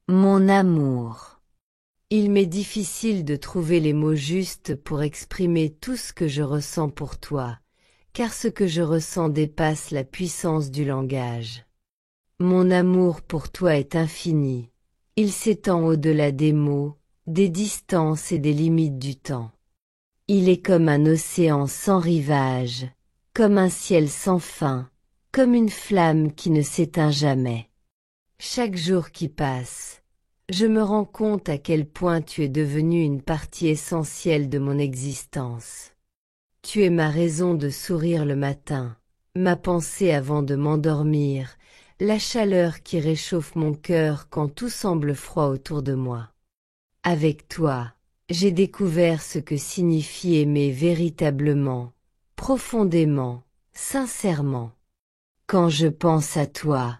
Mon amour. Il m'est difficile de trouver les mots justes pour exprimer tout ce que je ressens pour toi, car ce que je ressens dépasse la puissance du langage. Mon amour pour toi est infini. Il s'étend au-delà des mots, des distances et des limites du temps. Il est comme un océan sans rivage, comme un ciel sans fin, comme une flamme qui ne s'éteint jamais. Chaque jour qui passe, je me rends compte à quel point tu es devenu une partie essentielle de mon existence. Tu es ma raison de sourire le matin, ma pensée avant de m'endormir, la chaleur qui réchauffe mon cœur quand tout semble froid autour de moi. Avec toi, j'ai découvert ce que signifie aimer véritablement, profondément, sincèrement. Quand je pense à toi,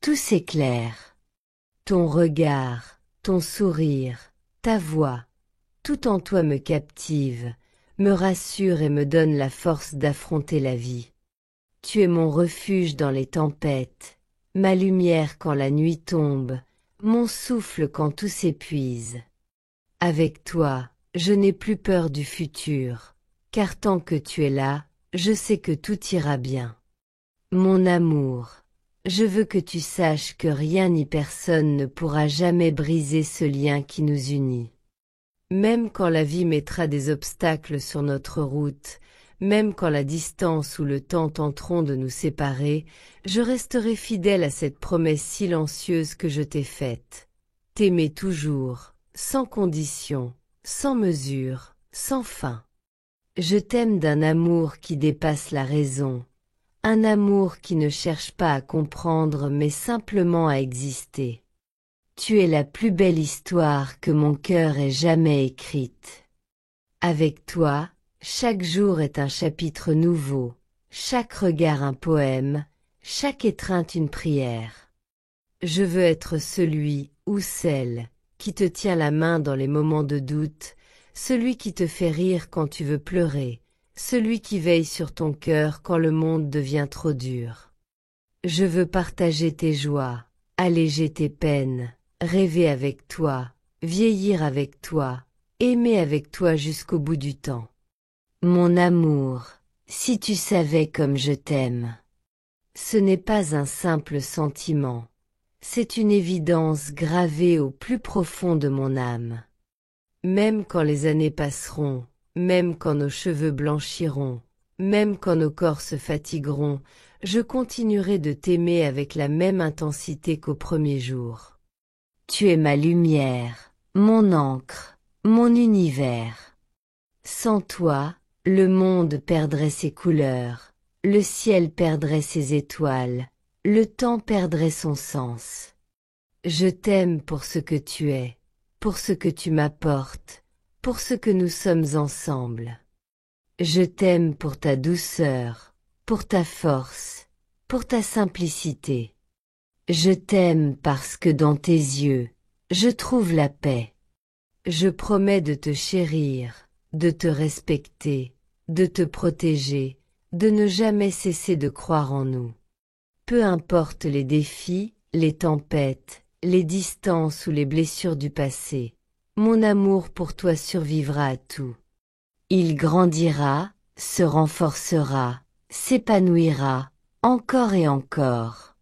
tout s'éclaire. Ton regard, ton sourire, ta voix, tout en toi me captive, me rassure et me donne la force d'affronter la vie. Tu es mon refuge dans les tempêtes, ma lumière quand la nuit tombe, mon souffle quand tout s'épuise. Avec toi, je n'ai plus peur du futur, car tant que tu es là, je sais que tout ira bien. Mon amour, je veux que tu saches que rien ni personne ne pourra jamais briser ce lien qui nous unit. Même quand la vie mettra des obstacles sur notre route, même quand la distance ou le temps tenteront de nous séparer, je resterai fidèle à cette promesse silencieuse que je t'ai faite. T'aimer toujours, sans condition, sans mesure, sans fin. Je t'aime d'un amour qui dépasse la raison, un amour qui ne cherche pas à comprendre mais simplement à exister. Tu es la plus belle histoire que mon cœur ait jamais écrite. Avec toi, chaque jour est un chapitre nouveau, chaque regard un poème, chaque étreinte une prière. Je veux être celui ou celle qui te tient la main dans les moments de doute, celui qui te fait rire quand tu veux pleurer, celui qui veille sur ton cœur quand le monde devient trop dur. Je veux partager tes joies, alléger tes peines, rêver avec toi, vieillir avec toi, aimer avec toi jusqu'au bout du temps. Mon amour, si tu savais comme je t'aime. Ce n'est pas un simple sentiment, c'est une évidence gravée au plus profond de mon âme. Même quand les années passeront, même quand nos cheveux blanchiront, même quand nos corps se fatigueront, je continuerai de t'aimer avec la même intensité qu'au premier jour. Tu es ma lumière, mon encre, mon univers. Sans toi, le monde perdrait ses couleurs, le ciel perdrait ses étoiles, le temps perdrait son sens. Je t'aime pour ce que tu es, pour ce que tu m'apportes, pour ce que nous sommes ensemble. Je t'aime pour ta douceur, pour ta force, pour ta simplicité. Je t'aime parce que dans tes yeux, je trouve la paix. Je promets de te chérir, de te respecter, de te protéger, de ne jamais cesser de croire en nous. Peu importe les défis, les tempêtes, les distances ou les blessures du passé, mon amour pour toi survivra à tout. Il grandira, se renforcera, s'épanouira, encore et encore.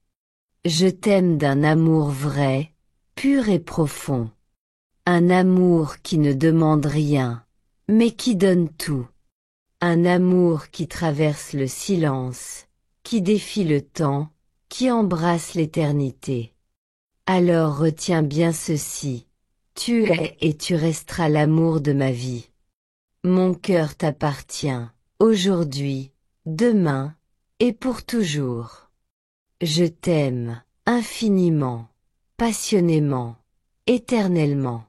Je t'aime d'un amour vrai, pur et profond. Un amour qui ne demande rien, mais qui donne tout. Un amour qui traverse le silence, qui défie le temps, qui embrasse l'éternité. Alors retiens bien ceci, tu es et tu resteras l'amour de ma vie. Mon cœur t'appartient, aujourd'hui, demain, et pour toujours. Je t'aime, infiniment, passionnément, éternellement.